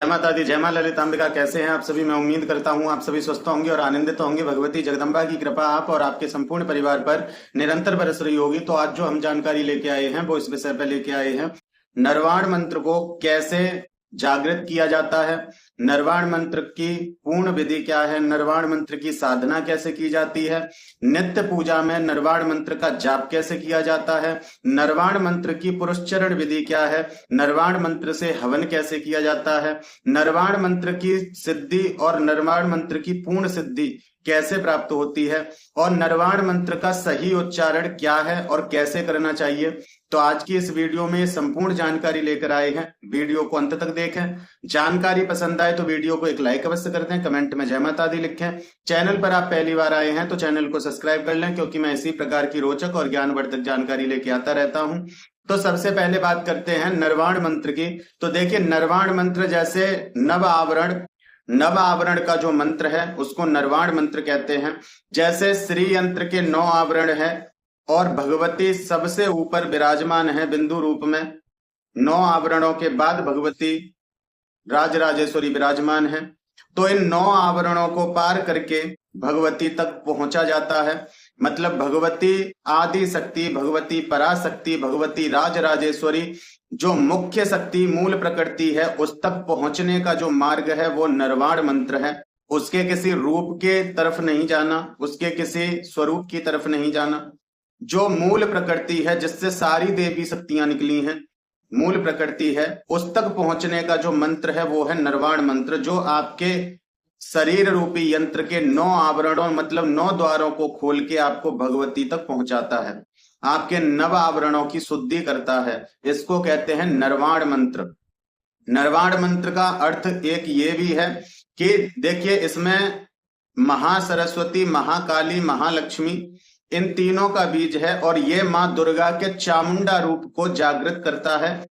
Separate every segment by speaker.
Speaker 1: जय माता दी, जय मां ललितांबिका। कैसे हैं आप सभी? मैं उम्मीद करता हूं आप सभी स्वस्थ होंगे और आनंदित होंगे। भगवती जगदम्बा की कृपा आप और आपके संपूर्ण परिवार पर निरंतर बरस रही होगी। तो आज जो हम जानकारी लेके आए हैं वो इस विषय पर लेके आए हैं, नरवाण मंत्र को कैसे जागृत किया जाता है, नरवाण मंत्र की पूर्ण विधि क्या है, नरवाण मंत्र की साधना कैसे की जाती है, नित्य पूजा में नरवाण मंत्र का जाप कैसे किया जाता है, नरवाण मंत्र की पुरस्चरण विधि क्या है, नरवाण मंत्र से हवन कैसे किया जाता है, नरवाण मंत्र की सिद्धि और नरवाण मंत्र की पूर्ण सिद्धि कैसे प्राप्त होती है, और नरवाण मंत्र का सही उच्चारण क्या है और कैसे करना चाहिए। तो आज की इस वीडियो में संपूर्ण जानकारी लेकर आए हैं। वीडियो को अंत तक देखें। जानकारी पसंद आए तो वीडियो को एक लाइक अवश्य कर दें, कमेंट में जय माता दी लिखें। चैनल पर आप पहली बार आए हैं तो चैनल को सब्सक्राइब कर लें, क्योंकि मैं इसी प्रकार की रोचक और ज्ञानवर्धक जानकारी लेके आता रहता हूं। तो सबसे पहले बात करते हैं नरवाण मंत्र की। तो देखिए, नरवाण मंत्र जैसे नव आवरण का जो मंत्र है उसको नरवाण मंत्र कहते हैं। जैसे श्री यंत्र के 9 आवरण है और भगवती सबसे ऊपर विराजमान है बिंदु रूप में, 9 आवरणों के बाद भगवती राजराजेश्वरी विराजमान है। तो इन 9 आवरणों को पार करके भगवती तक पहुंचा जाता है। मतलब भगवती आदि शक्ति, भगवती पराशक्ति, भगवती राजराजेश्वरी जो मुख्य शक्ति मूल प्रकृति है उस तक पहुंचने का जो मार्ग है वो नरवाण मंत्र है। उसके किसी रूप के तरफ नहीं जाना, उसके किसी स्वरूप की तरफ नहीं जाना। जो मूल प्रकृति है जिससे सारी देवी शक्तियां निकली हैं, मूल प्रकृति है, उस तक पहुंचने का जो मंत्र है वो है नरवाण मंत्र, जो आपके शरीर रूपी यंत्र के 9 आवरणों मतलब 9 द्वारों को खोल के आपको भगवती तक पहुंचाता है, आपके 9 आवरणों की शुद्धि करता है। इसको कहते हैं नरवाण मंत्र। नरवाण मंत्र का अर्थ एक ये भी है कि देखिए, इसमें महासरस्वती, महाकाली, महालक्ष्मी इन तीनों का बीज है और ये मां दुर्गा के चामुंडा रूप को जागृत करता है।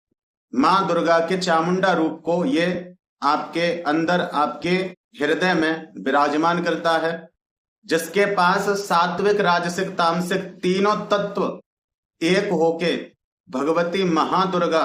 Speaker 1: मां दुर्गा के चामुंडा रूप को ये आपके अंदर, आपके हृदय में विराजमान करता है, जिसके पास सात्विक, राजसिक, तामसिक तीनों तत्व एक होके भगवती महादुर्गा,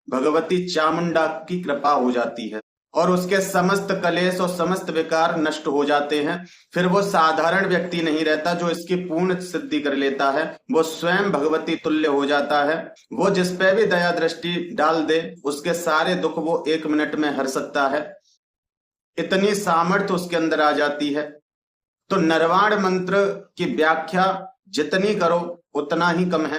Speaker 1: भगवती चामुंडा की कृपा हो जाती है और उसके समस्त कलेश और समस्त विकार नष्ट हो जाते हैं। फिर वो साधारण व्यक्ति नहीं रहता जो इसकी पूर्ण सिद्धि कर लेता है, वो स्वयं भगवती तुल्य हो जाता है। वो जिस पे भी दया दृष्टि डाल दे उसके सारे दुख वो 1 मिनट में हर सकता है। इतनी सामर्थ्य उसके अंदर आ जाती है। तो नरवाण मंत्र की व्याख्या जितनी करो उतना ही कम है।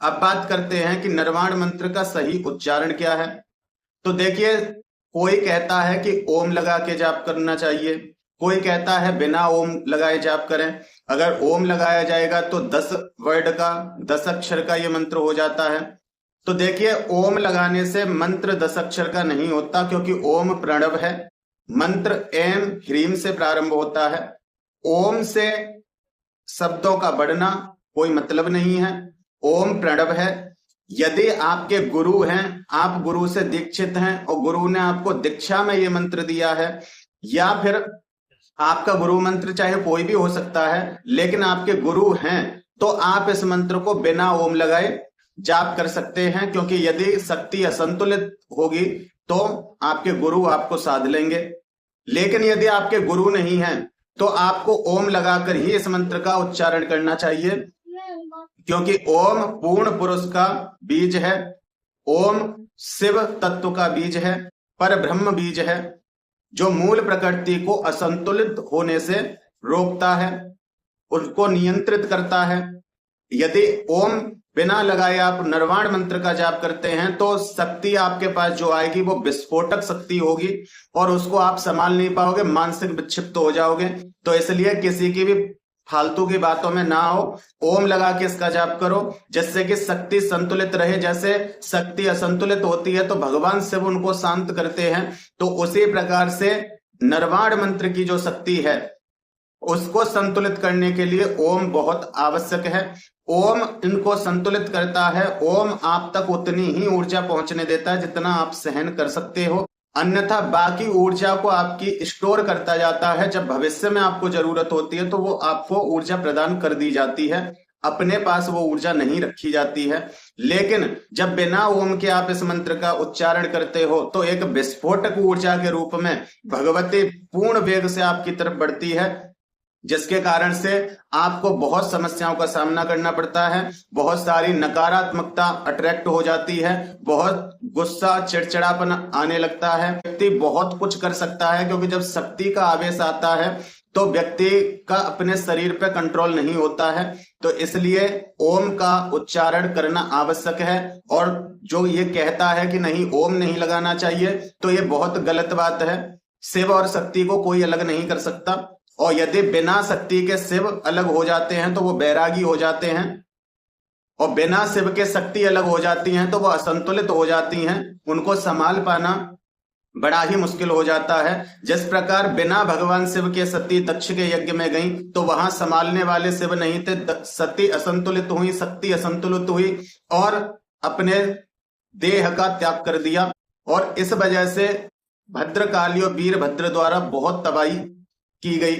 Speaker 1: अब बात करते हैं कि नरवाण मंत्र का सही उच्चारण क्या है। तो देखिए, कोई कहता है कि ओम लगा के जाप करना चाहिए, कोई कहता है बिना ओम लगाए जाप करें। अगर ओम लगाया जाएगा तो 10 वर्ड का, 10 अक्षर का ये मंत्र हो जाता है। तो देखिए, ओम लगाने से मंत्र 10 अक्षर का नहीं होता, क्योंकि ओम प्रणव है। मंत्र एम ह्रीम से प्रारंभ होता है। ओम से शब्दों का बढ़ना कोई मतलब नहीं है। ओम प्रणव है। यदि आपके गुरु हैं, आप गुरु से दीक्षित हैं और गुरु ने आपको दीक्षा में ये मंत्र दिया है, या फिर आपका गुरु मंत्र चाहे कोई भी हो सकता है, लेकिन आपके गुरु हैं तो आप इस मंत्र को बिना ओम लगाए जाप कर सकते हैं, क्योंकि यदि शक्ति असंतुलित होगी तो आपके गुरु आपको साध लेंगे। लेकिन यदि आपके गुरु नहीं हैं तो आपको ओम लगाकर ही इस मंत्र का उच्चारण करना चाहिए, क्योंकि ओम पूर्ण पुरुष का बीज है। ओम शिव तत्व का बीज है, पर ब्रह्म बीज है, जो मूल प्रकृति को असंतुलित होने से रोकता है, उसको नियंत्रित करता है। यदि ओम बिना लगाए आप नरवाण मंत्र का जाप करते हैं तो शक्ति आपके पास जो आएगी वो विस्फोटक शक्ति होगी और उसको आप संभाल नहीं पाओगे, मानसिक विक्षिप्त हो जाओगे। तो इसलिए किसी की भी फालतू की बातों में ना हो, ओम लगा के इसका जाप करो, जिससे कि शक्ति संतुलित रहे। जैसे शक्ति असंतुलित होती है तो भगवान शिव उनको शांत करते हैं, तो उसी प्रकार से नरवाण मंत्र की जो शक्ति है उसको संतुलित करने के लिए ओम बहुत आवश्यक है। ओम इनको संतुलित करता है। ओम आप तक उतनी ही ऊर्जा पहुंचने देता है जितना आप सहन कर सकते हो, अन्यथा बाकी ऊर्जा को आपकी स्टोर करता जाता है। जब भविष्य में आपको जरूरत होती है तो वो आपको ऊर्जा प्रदान कर दी जाती है। अपने पास वो ऊर्जा नहीं रखी जाती है। लेकिन जब बिना ओम के आप इस मंत्र का उच्चारण करते हो तो एक विस्फोटक ऊर्जा के रूप में भगवती पूर्ण वेग से आपकी तरफ बढ़ती है, जिसके कारण से आपको बहुत समस्याओं का सामना करना पड़ता है, बहुत सारी नकारात्मकता अट्रैक्ट हो जाती है, बहुत गुस्सा चिड़चिड़ापन आने लगता है, व्यक्ति बहुत कुछ कर सकता है, क्योंकि जब शक्ति का आवेश आता है तो व्यक्ति का अपने शरीर पे कंट्रोल नहीं होता है। तो इसलिए ओम का उच्चारण करना आवश्यक है। और जो ये कहता है कि नहीं ओम नहीं लगाना चाहिए, तो ये बहुत गलत बात है। शिव और शक्ति को कोई अलग नहीं कर सकता, और यदि बिना शक्ति के शिव अलग हो जाते हैं तो वो बैरागी हो जाते हैं, और बिना शिव के शक्ति अलग हो जाती हैं तो वो असंतुलित हो जाती हैं। उनको संभाल पाना बड़ा ही मुश्किल हो जाता है। जिस प्रकार बिना भगवान शिव के सती दक्ष के यज्ञ में गई तो वहां संभालने वाले शिव नहीं थे, सती असंतुलित हुई, शक्ति असंतुलित हुई और अपने देह का त्याग कर दिया। और इस वजह से भद्रकाली और वीरभद्र द्वारा बहुत तबाही की गई,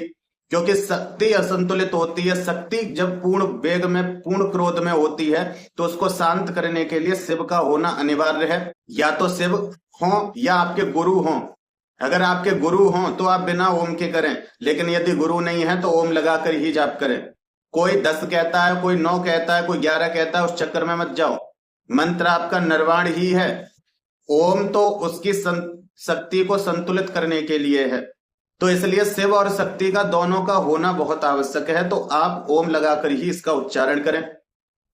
Speaker 1: क्योंकि शक्ति असंतुलित होती है। शक्ति जब पूर्ण वेग में, पूर्ण क्रोध में होती है तो उसको शांत करने के लिए शिव का होना अनिवार्य है। या तो शिव हो या आपके गुरु हो। अगर आपके गुरु हो तो आप बिना ओम के करें, लेकिन यदि गुरु नहीं है तो ओम लगाकर ही जाप करें। कोई 10 कहता है, कोई 9 कहता है, कोई 11 कहता है, उस चक्कर में मत जाओ। मंत्र आपका निर्वाण ही है। ओम तो उसकी शक्ति को संतुलित करने के लिए है। तो इसलिए शिव और शक्ति का दोनों का होना बहुत आवश्यक है। तो आप ओम लगाकर ही इसका उच्चारण करें।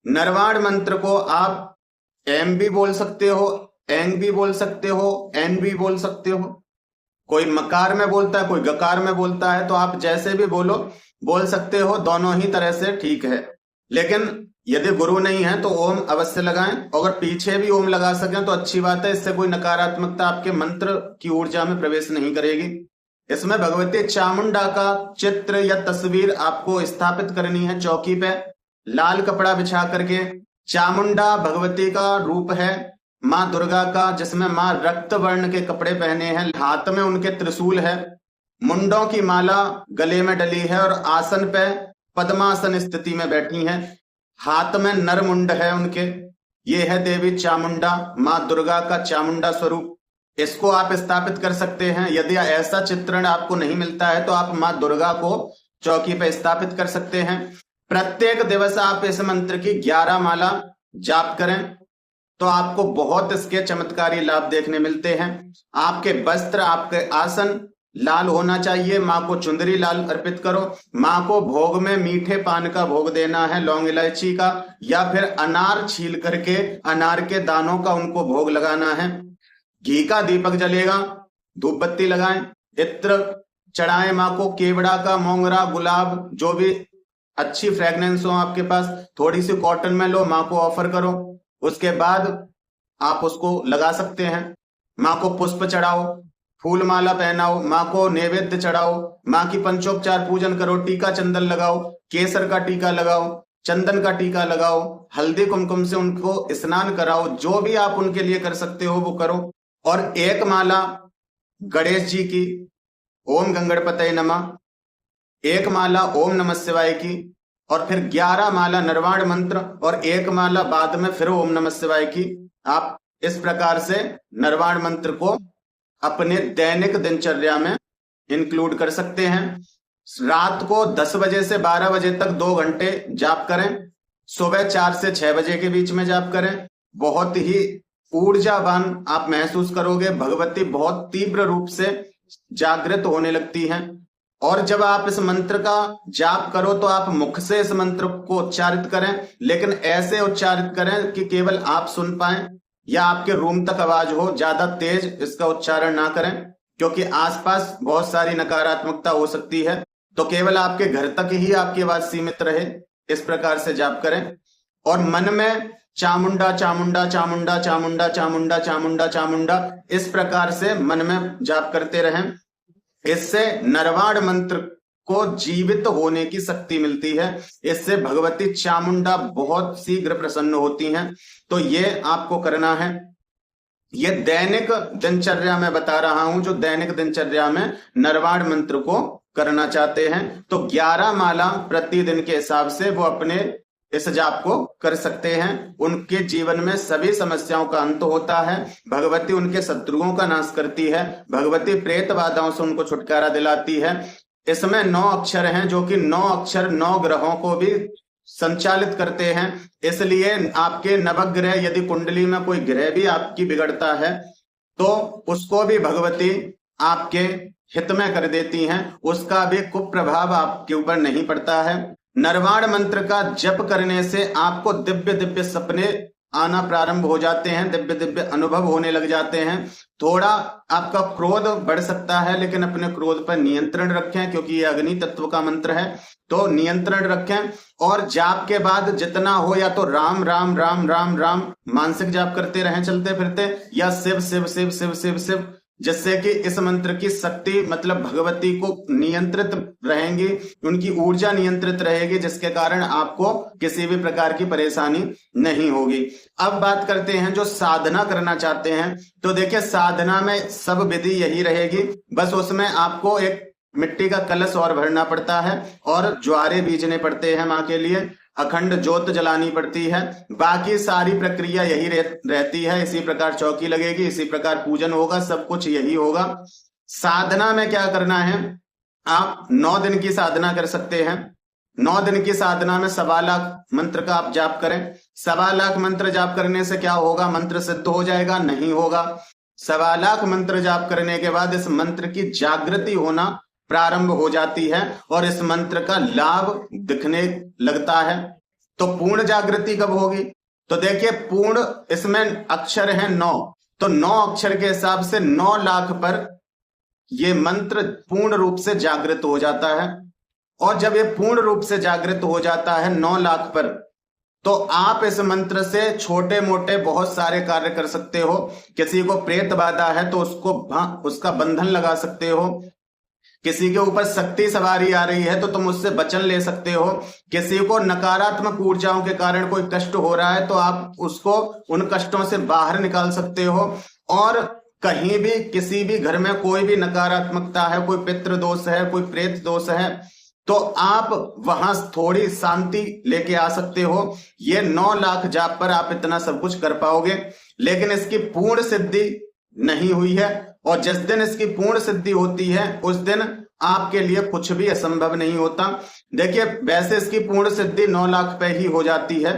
Speaker 1: निर्वाण मंत्र को आप एम भी बोल सकते हो, एंग भी बोल सकते हो, एन भी बोल सकते हो। कोई मकार में बोलता है, कोई गकार में बोलता है, तो आप जैसे भी बोल सकते हो। दोनों ही तरह से ठीक है। लेकिन यदि गुरु नहीं है तो ओम अवश्य लगाएं। अगर पीछे भी ओम लगा सकें तो अच्छी बात है। इससे कोई नकारात्मकता आपके मंत्र की ऊर्जा में प्रवेश नहीं करेगी। इसमें भगवती चामुंडा का चित्र या तस्वीर आपको स्थापित करनी है चौकी पे, लाल कपड़ा बिछा करके। चामुंडा भगवती का रूप है, माँ दुर्गा का, जिसमें माँ रक्त वर्ण के कपड़े पहने हैं, हाथ में उनके त्रिशूल है, मुंडों की माला गले में डली है और आसन पे पद्मासन स्थिति में बैठी हैं। हाथ में नर मुंड है उनके। ये है देवी चामुंडा, माँ दुर्गा का चामुंडा स्वरूप। इसको आप स्थापित कर सकते हैं। यदि ऐसा चित्रण आपको नहीं मिलता है तो आप माँ दुर्गा को चौकी पे स्थापित कर सकते हैं। प्रत्येक दिवस आप इस मंत्र की 11 माला जाप करें तो आपको बहुत इसके चमत्कारी लाभ देखने मिलते हैं। आपके वस्त्र, आपके आसन लाल होना चाहिए। माँ को चुंदरी लाल अर्पित करो। माँ को भोग में मीठे पान का भोग देना है, लौंग इलायची का, या फिर अनार छील करके अनार के दानों का उनको भोग लगाना है। घी का दीपक जलेगा, धूप बत्ती लगाएं, इत्र चढ़ाएं माँ को, केवड़ा का, मोंगरा, गुलाब, जो भी अच्छी फ्रेग्रेंस हो आपके पास, थोड़ी सी कॉटन में लो, माँ को ऑफर करो। उसके बाद आप उसको लगा सकते हैं। माँ को पुष्प चढ़ाओ, फूल माला पहनाओ, माँ को नैवेद्य चढ़ाओ, माँ की पंचोपचार पूजन करो, टीका चंदन लगाओ, केसर का टीका लगाओ, चंदन का टीका लगाओ, हल्दी कुमकुम से उनको स्नान कराओ। जो भी आप उनके लिए कर सकते हो वो करो। और एक माला गणेश जी की, ओम गंगणपतये नमः, एक माला ओम नमः शिवाय की, और फिर 11 माला निर्वाण मंत्र, और एक माला बाद में फिर ओम नमः शिवाय की। आप इस प्रकार से निर्वाण मंत्र को अपने दैनिक दिनचर्या में इंक्लूड कर सकते हैं। रात को 10 बजे से 12 बजे तक 2 घंटे जाप करें। सुबह 4 से 6 बजे के बीच में जाप करें। बहुत ही ऊर्जावान आप महसूस करोगे। भगवती बहुत तीव्र रूप से जागृत होने लगती हैं। और जब आप इस मंत्र का जाप करो तो आप मुख से इस मंत्र को उच्चारित करें, लेकिन ऐसे उच्चारित करें कि केवल आप सुन पाएं या आपके रूम तक आवाज हो। ज्यादा तेज इसका उच्चारण ना करें, क्योंकि आसपास बहुत सारी नकारात्मकता हो सकती है। तो केवल आपके घर तक ही आपकी आवाज सीमित रहे, इस प्रकार से जाप करें। और मन में चामुंडा चामुंडा चामुंडा चामुंडा चामुंडा चामुंडा चामुंडा इस प्रकार से मन में जाप करते रहें। इससे नरवाण मंत्र को जीवित होने की शक्ति मिलती है। इससे भगवती चामुंडा बहुत शीघ्र प्रसन्न होती हैं। तो ये आपको करना है। ये दैनिक दिनचर्या में बता रहा हूं, जो दैनिक दिनचर्या में नरवाण मंत्र को करना चाहते हैं तो 11 माला प्रतिदिन के हिसाब से वो अपने इस जाप को कर सकते हैं। उनके जीवन में सभी समस्याओं का अंत होता है। भगवती उनके शत्रुओं का नाश करती है। भगवती प्रेत बाधाओं से उनको छुटकारा दिलाती है। इसमें 9 अक्षर हैं, जो कि 9 अक्षर 9 ग्रहों को भी संचालित करते हैं। इसलिए आपके नवग्रह, यदि कुंडली में कोई ग्रह भी आपकी बिगड़ता है तो उसको भी भगवती आपके हित में कर देती हैं, उसका भी कुप्रभाव आपके ऊपर नहीं पड़ता है। नरवाण मंत्र का जप करने से आपको दिव्य दिव्य सपने आना प्रारंभ हो जाते हैं, दिव्य दिव्य अनुभव होने लग जाते हैं। थोड़ा आपका क्रोध बढ़ सकता है, लेकिन अपने क्रोध पर नियंत्रण रखें, क्योंकि ये अग्नि तत्व का मंत्र है, तो नियंत्रण रखें। और जाप के बाद जितना हो, या तो राम राम राम राम राम मानसिक जाप करते रहें चलते फिरते, या शिव शिव शिव शिव शिव शिव, जिससे कि इस मंत्र की शक्ति मतलब भगवती को नियंत्रित रहेंगी, उनकी ऊर्जा नियंत्रित रहेगी, जिसके कारण आपको किसी भी प्रकार की परेशानी नहीं होगी। अब बात करते हैं जो साधना करना चाहते हैं, तो देखिए साधना में सब विधि यही रहेगी, बस उसमें आपको एक मिट्टी का कलश और भरना पड़ता है और ज्वारे बीजने पड़ते हैं माँ के लिए, अखंड ज्योत जलानी पड़ती है। बाकी सारी प्रक्रिया यही रहती है। इसी प्रकार चौकी लगेगी, इसी प्रकार पूजन होगा, सब कुछ यही होगा। साधना में क्या करना है, आप 9 दिन की साधना कर सकते हैं। 9 दिन की साधना में 1.25 लाख मंत्र का आप जाप करें। 1.25 लाख मंत्र जाप करने से क्या होगा, मंत्र सिद्ध हो जाएगा? नहीं होगा। 1.25 लाख मंत्र जाप करने के बाद इस मंत्र की जागृति होना प्रारंभ हो जाती है और इस मंत्र का लाभ दिखने लगता है। तो पूर्ण जागृति कब होगी? तो देखिए पूर्ण, इसमें अक्षर है 9, तो 9 अक्षर के हिसाब से 9 लाख पर ये मंत्र पूर्ण रूप से जागृत हो जाता है। और जब ये पूर्ण रूप से जागृत हो जाता है 9 लाख पर, तो आप इस मंत्र से छोटे मोटे बहुत सारे कार्य कर सकते हो। किसी को प्रेत बाधा है तो उसका बंधन लगा सकते हो। किसी के ऊपर शक्ति सवारी आ रही है तो तुम उससे वचन ले सकते हो। किसी को नकारात्मक ऊर्जाओं के कारण कोई कष्ट हो रहा है तो आप उसको उन कष्टों से बाहर निकाल सकते हो। और कहीं भी किसी भी घर में कोई भी नकारात्मकता है, कोई पितृ दोष है, कोई प्रेत दोष है, तो आप वहां थोड़ी शांति लेके आ सकते हो। ये 9 लाख जाप पर आप इतना सब कुछ कर पाओगे, लेकिन इसकी पूर्ण सिद्धि नहीं हुई है। और जिस दिन इसकी पूर्ण सिद्धि होती है उस दिन आपके लिए कुछ भी असंभव नहीं होता। देखिए वैसे इसकी पूर्ण सिद्धि 9 लाख पे ही हो जाती है,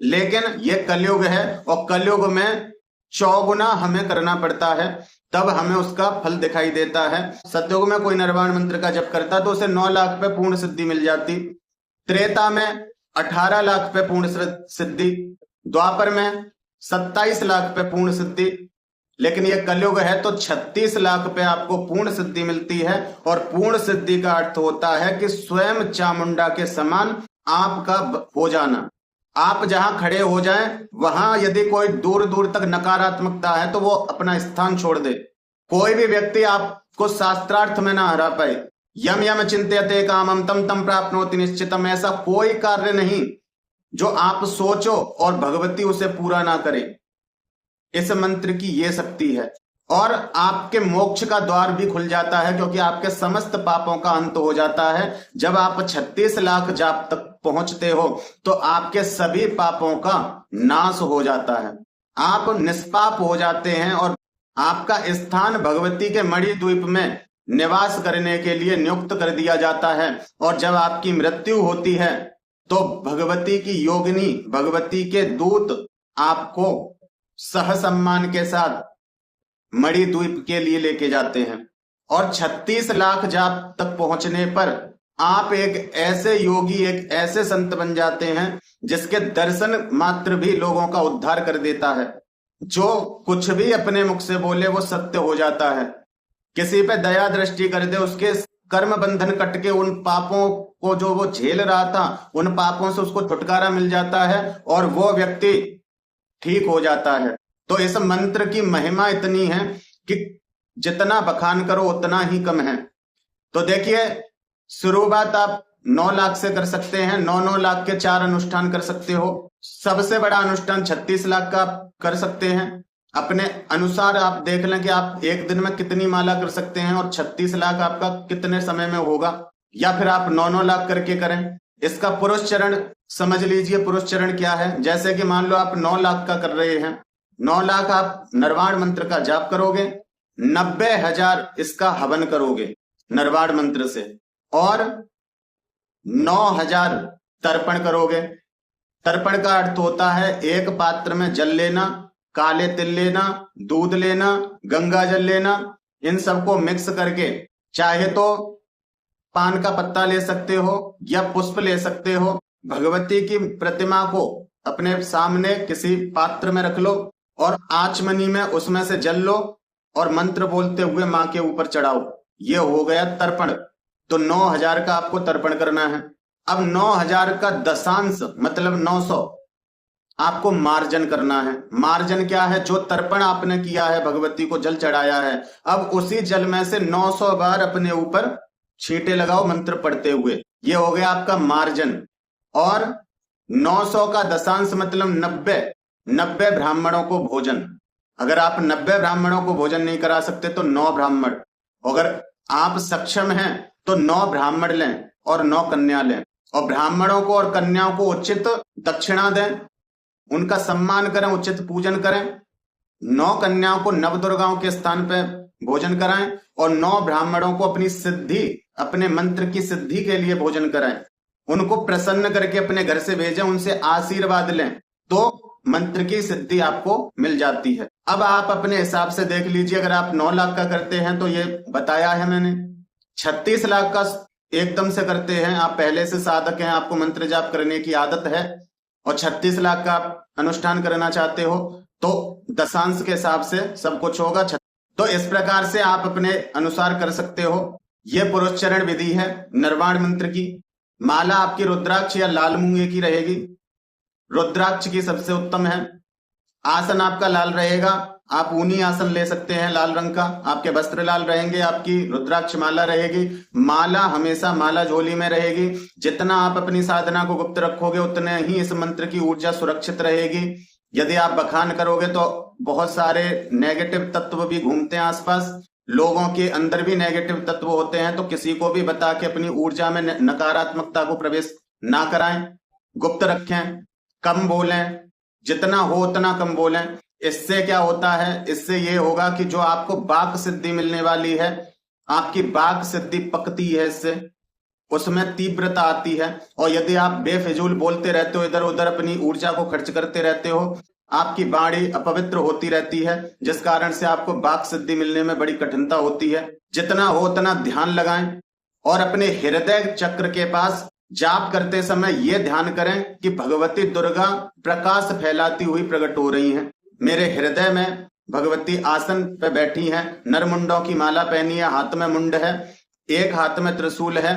Speaker 1: लेकिन यह कलयुग है और कलयुग में 100 गुना हमें करना पड़ता है, तब हमें उसका फल दिखाई देता है। सतयुग में कोई निर्वाण मंत्र का जप करता तो उसे 9 लाख पे पूर्ण सिद्धि मिल जाती। त्रेता में 18 लाख पे पूर्ण सिद्धि, द्वापर में 27 लाख पे पूर्ण सिद्धि, लेकिन यह कलयुग है तो 36 लाख पे आपको पूर्ण सिद्धि मिलती है। और पूर्ण सिद्धि का अर्थ होता है कि स्वयं चामुंडा के समान आपका हो जाना। आप जहां खड़े हो जाएं वहां यदि कोई दूर दूर तक नकारात्मकता है तो वो अपना स्थान छोड़ दे। कोई भी व्यक्ति आपको शास्त्रार्थ में ना हरा पाए। यम यम चिंत्यते कामम तम तम प्राप्नोति निश्चितम, ऐसा कोई कार्य नहीं जो आप सोचो और भगवती उसे पूरा ना करे। इस मंत्र की ये शक्ति है। और आपके मोक्ष का द्वार भी खुल जाता है, क्योंकि आपके समस्त पापों का अंत हो जाता है। जब आप 36 लाख जाप तक पहुंचते हो तो आपके सभी पापों का नाश हो जाता है, आप निष्पाप हो जाते हैं और आपका स्थान भगवती के मणिद्वीप में निवास करने के लिए नियुक्त कर दिया जाता है। और जब आपकी मृत्यु होती है तो भगवती की योगिनी, भगवती के दूत आपको सह सम्मान के साथ मणिद्वीप के लिए लेके जाते हैं। और 36 लाख जाप तक पहुंचने पर आप एक ऐसे योगी, एक ऐसे संत बन जाते हैं जिसके दर्शन मात्र भी लोगों का उद्धार कर देता है। जो कुछ भी अपने मुख से बोले वो सत्य हो जाता है। किसी पे दया दृष्टि कर दे, उसके कर्म बंधन कट के उन पापों को जो वो झेल रहा था, उन पापों से उसको छुटकारा मिल जाता है और वो व्यक्ति ठीक हो जाता है। तो इस मंत्र की महिमा इतनी है कि जितना बखान करो उतना ही कम है। तो देखिए शुरुआत आप 9 लाख से कर सकते हैं। 9 लाख के 4 अनुष्ठान कर सकते हो। सबसे बड़ा अनुष्ठान 36 लाख का आप कर सकते हैं। अपने अनुसार आप देख लें कि आप एक दिन में कितनी माला कर सकते हैं और 36 लाख आपका कितने समय में होगा, या फिर आप 9 लाख करके करें। इसका पुरुष चरण समझ लीजिए। पुरुष चरण क्या है? जैसे कि मान लो आप 9 लाख का कर रहे हैं, 9 लाख आप निर्वाण मंत्र का जाप करोगे, 90,000 इसका हवन करोगे निर्वाण मंत्र से, और 9,000 तर्पण करोगे। तर्पण का अर्थ होता है एक पात्र में जल लेना, काले तिल लेना, दूध लेना, गंगा जल लेना, इन सबको मिक्स करके, चाहे तो पान का पत्ता ले सकते हो या पुष्प ले सकते हो, भगवती की प्रतिमा को अपने सामने किसी पात्र में रख लो और आचमनी में उसमें से जल लो और मंत्र बोलते हुए मां के ऊपर चढ़ाओ। ये हो गया तर्पण। तो 9,000 का आपको तर्पण करना है। अब 9,000 का दशांश मतलब 900 आपको मार्जन करना है। मार्जन क्या है? जो तर्पण आपने किया है, भगवती को जल चढ़ाया है, अब उसी जल में से 900 बार अपने ऊपर छींटे लगाओ मंत्र पढ़ते हुए। ये हो गया आपका मार्जन। और 900 का दशांश मतलब 90 ब्राह्मणों को भोजन। अगर आप 90 ब्राह्मणों को भोजन नहीं करा सकते तो 9 ब्राह्मण, अगर आप सक्षम हैं तो 9 ब्राह्मण लें और 9 कन्या लें, और ब्राह्मणों को और कन्याओं को उचित दक्षिणा दें, उनका सम्मान करें, उचित पूजन करें। 9 कन्याओं को नवदुर्गाओं के स्थान पे भोजन कराएं और 9 ब्राह्मणों को अपनी सिद्धि, अपने मंत्र की सिद्धि के लिए भोजन कराएं। उनको प्रसन्न करके अपने घर से भेजें, उनसे आशीर्वाद लें, तो मंत्र की सिद्धि आपको मिल जाती है। अब आप अपने हिसाब से देख लीजिए, अगर आप 9 लाख का करते हैं तो ये बताया है मैंने। 36 लाख का एकदम से करते हैं, आप पहले से साधक हैं, आपको मंत्र जाप करने की आदत है, और 36 लाख का आप अनुष्ठान करना चाहते हो, तो दशांश के हिसाब से सब कुछ होगा। तो इस प्रकार से आप अपने अनुसार कर सकते हो। यह पुरुष चरण विधि है निर्वाण मंत्र की। माला आपकी रुद्राक्ष या लाल मूंगे की रहेगी। रुद्राक्ष की सबसे उत्तम है। आसन आपका लाल रहेगा, आप ऊनी आसन ले सकते हैं लाल रंग का, आपके वस्त्र लाल रहेंगे, आपकी रुद्राक्ष माला रहेगी। माला हमेशा माला झोली में रहेगी। जितना आप अपनी साधना को गुप्त रखोगे उतने ही इस मंत्र की ऊर्जा सुरक्षित रहेगी। यदि आप बखान करोगे तो बहुत सारे नेगेटिव तत्व भी घूमते हैं आसपास, लोगों के अंदर भी नेगेटिव तत्व होते हैं, तो किसी को भी बता के अपनी ऊर्जा में नकारात्मकता को प्रवेश ना कराएं, गुप्त रखें, कम बोलें, जितना हो उतना कम बोलें। इससे क्या होता है? इससे ये होगा कि जो आपको वाक सिद्धि मिलने वाली है, आपकी वाक सिद्धि पकती है, इससे उसमें तीव्रता आती है। और यदि आप बेफिजूल बोलते रहते हो, इधर उधर अपनी ऊर्जा को खर्च करते रहते हो, आपकी वाणी अपवित्र होती रहती है, जिस कारण से आपको वाक सिद्धि मिलने में बड़ी कठिनता होती है। जितना हो उतना ध्यान लगाएं और अपने हृदय चक्र के पास जाप करते समय यह ध्यान करें कि भगवती दुर्गा प्रकाश फैलाती हुई प्रकट हो रही हैं। मेरे हृदय में भगवती आसन पे बैठी हैं, नरमुंडों की माला पहनी है, हाथ में मुंड है, एक हाथ में त्रिशूल है,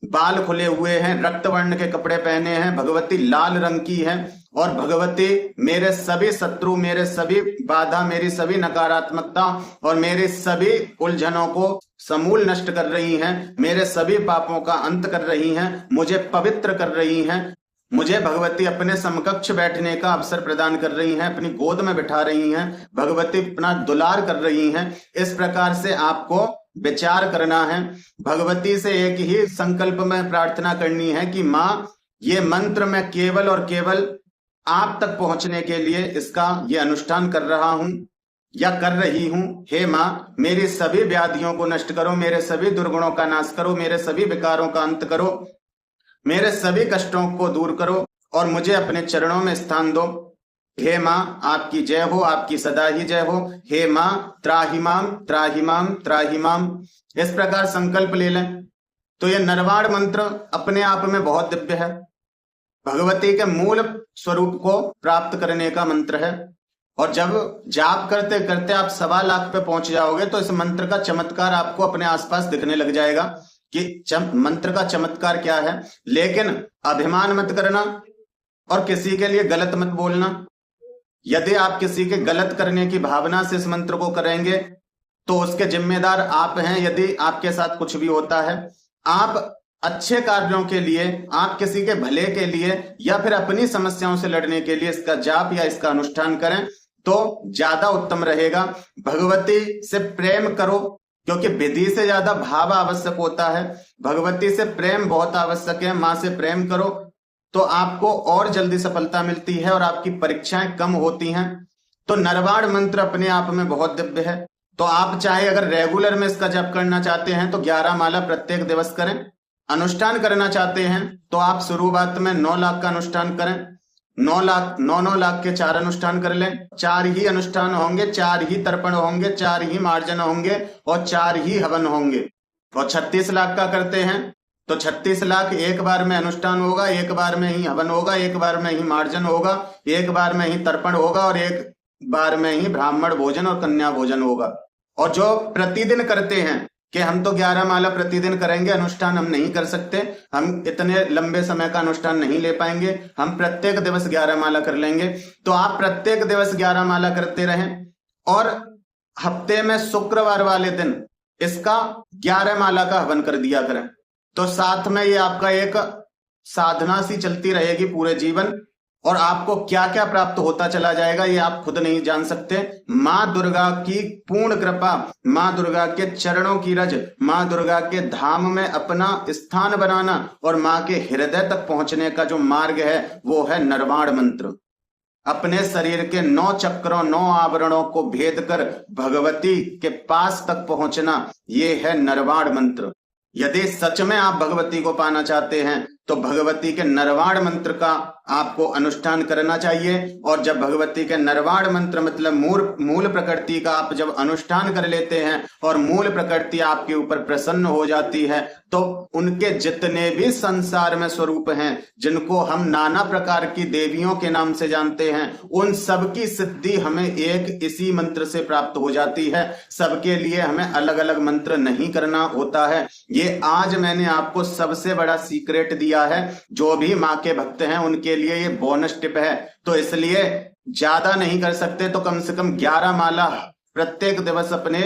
Speaker 1: बाल खुले हुए हैं, रक्त वर्ण के कपड़े पहने हैं, भगवती लाल रंग की है, और भगवती मेरे सभी शत्रु, मेरे सभी बाधा, मेरी सभी नकारात्मकता और मेरे सभी उलझनों को समूल नष्ट कर रही हैं, मेरे सभी पापों का अंत कर रही हैं, मुझे पवित्र कर रही हैं। मुझे भगवती अपने समकक्ष बैठने का अवसर प्रदान कर रही हैं, अपनी गोद में बिठा रही हैं, भगवती अपना दुलार कर रही हैं। इस प्रकार से आपको विचार करना है। भगवती से एक ही संकल्प में प्रार्थना करनी है कि माँ, ये मंत्र मैं केवल और केवल आप तक पहुंचने के लिए इसका ये अनुष्ठान कर रहा हूं या कर रही हूं। हे माँ, मेरी सभी व्याधियों को नष्ट करो, मेरे सभी दुर्गुणों का नाश करो, मेरे सभी विकारों का अंत करो, मेरे सभी कष्टों को दूर करो और मुझे अपने चरणों में स्थान दो। हे माँ, आपकी जय हो, आपकी सदा ही जय हो। हे माँ, त्राहिमाम त्राहिमाम त्राहिमाम। इस प्रकार संकल्प ले लें। तो यह निर्वाण मंत्र अपने आप में बहुत दिव्य है, भगवती के मूल स्वरूप को प्राप्त करने का मंत्र है। और जब जाप करते करते आप 1.25 लाख पे पहुंच जाओगे तो इस मंत्र का चमत्कार आपको अपने आसपास दिखने लग जाएगा कि मंत्र का चमत्कार क्या है। लेकिन अभिमान मत करना और किसी के लिए गलत मत बोलना। यदि आप किसी के गलत करने की भावना से इस मंत्र को करेंगे तो उसके जिम्मेदार आप हैं। यदि आपके साथ कुछ भी होता है, आप अच्छे कार्यों के लिए, आप किसी के भले के लिए या फिर अपनी समस्याओं से लड़ने के लिए इसका जाप या इसका अनुष्ठान करें तो ज्यादा उत्तम रहेगा। भगवती से प्रेम करो, क्योंकि विधि से ज्यादा भाव आवश्यक होता है। भगवती से प्रेम बहुत आवश्यक है। माँ से प्रेम करो तो आपको और जल्दी सफलता मिलती है और आपकी परीक्षाएं कम होती हैं। तो नरवाण मंत्र अपने आप में बहुत दिव्य है। तो आप चाहे अगर रेगुलर में इसका जप करना चाहते हैं तो 11 माला प्रत्येक दिवस करें। अनुष्ठान करना चाहते हैं तो आप शुरुआत में 9 लाख का अनुष्ठान करें। 9 लाख के 4 अनुष्ठान कर लें। 4 ही अनुष्ठान होंगे, 4 ही तर्पण होंगे, 4 ही मार्जन होंगे और 4 ही हवन होंगे। और 36 लाख का करते हैं तो 36 लाख एक बार में अनुष्ठान होगा, एक बार में ही हवन होगा, एक बार में ही मार्जन होगा, एक बार में ही तर्पण होगा और एक बार में ही ब्राह्मण भोजन और कन्या भोजन होगा। और जो प्रतिदिन करते हैं कि हम तो 11 माला प्रतिदिन करेंगे, अनुष्ठान हम नहीं कर सकते, हम इतने लंबे समय का अनुष्ठान नहीं ले पाएंगे, हम प्रत्येक दिवस 11 माला कर लेंगे। तो आप प्रत्येक दिवस 11 माला करते रहें और हफ्ते में शुक्रवार वाले दिन इसका 11 माला का हवन कर दिया करें। तो साथ में ये आपका एक साधना सी चलती रहेगी पूरे जीवन और आपको क्या क्या प्राप्त होता चला जाएगा ये आप खुद नहीं जान सकते। माँ दुर्गा की पूर्ण कृपा, माँ दुर्गा के चरणों की रज, माँ दुर्गा के धाम में अपना स्थान बनाना और माँ के हृदय तक पहुंचने का जो मार्ग है वो है नरवाण मंत्र। अपने शरीर के 9 चक्रों 9 आवरणों को भेद कर भगवती के पास तक पहुंचना, ये है नरवाण मंत्र। यदि सच में आप भगवती को पाना चाहते हैं तो भगवती के नरवाण मंत्र का आपको अनुष्ठान करना चाहिए। और जब भगवती के नरवाण मंत्र मतलब मूल प्रकृति का आप जब अनुष्ठान कर लेते हैं और मूल प्रकृति आपके ऊपर प्रसन्न हो जाती है तो उनके जितने भी संसार में स्वरूप हैं, जिनको हम नाना प्रकार की देवियों के नाम से जानते हैं, उन सब की सिद्धि हमें एक इसी मंत्र से प्राप्त हो जाती है। सबके लिए हमें अलग अलग मंत्र नहीं करना होता है। ये आज मैंने आपको सबसे बड़ा सीक्रेट दिया है। जो भी माँ के भक्त हैं उनके लिए ये बोनस टिप है। तो इसलिए ज्यादा नहीं कर सकते तो कम से कम 11 माला प्रत्येक दिवस अपने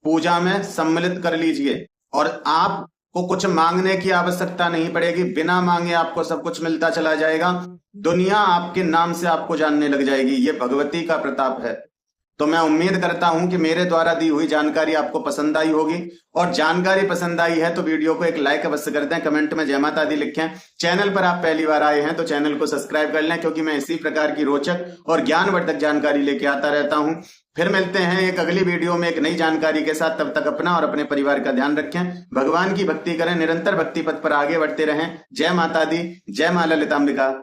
Speaker 1: पूजा में सम्मिलित कर लीजिए और आपको कुछ मांगने की आवश्यकता नहीं पड़ेगी। बिना मांगे आपको सब कुछ मिलता चला जाएगा। दुनिया आपके नाम से आपको जानने लग जाएगी। ये भगवती का प्रताप है। तो मैं उम्मीद करता हूं कि मेरे द्वारा दी हुई जानकारी आपको पसंद आई होगी और जानकारी पसंद आई है तो वीडियो को एक लाइक अवश्य कर दें, कमेंट में जय माता दी लिखें। चैनल पर आप पहली बार आए हैं तो चैनल को सब्सक्राइब कर लें, क्योंकि मैं इसी प्रकार की रोचक और ज्ञानवर्धक जानकारी लेके आता रहता हूं। फिर मिलते हैं एक अगली वीडियो में एक नई जानकारी के साथ। तब तक अपना और अपने परिवार का ध्यान रखें, भगवान की भक्ति करें, निरंतर भक्ति पथ पर आगे बढ़ते रहें। जय माता दी, जय मां ललितांबिका।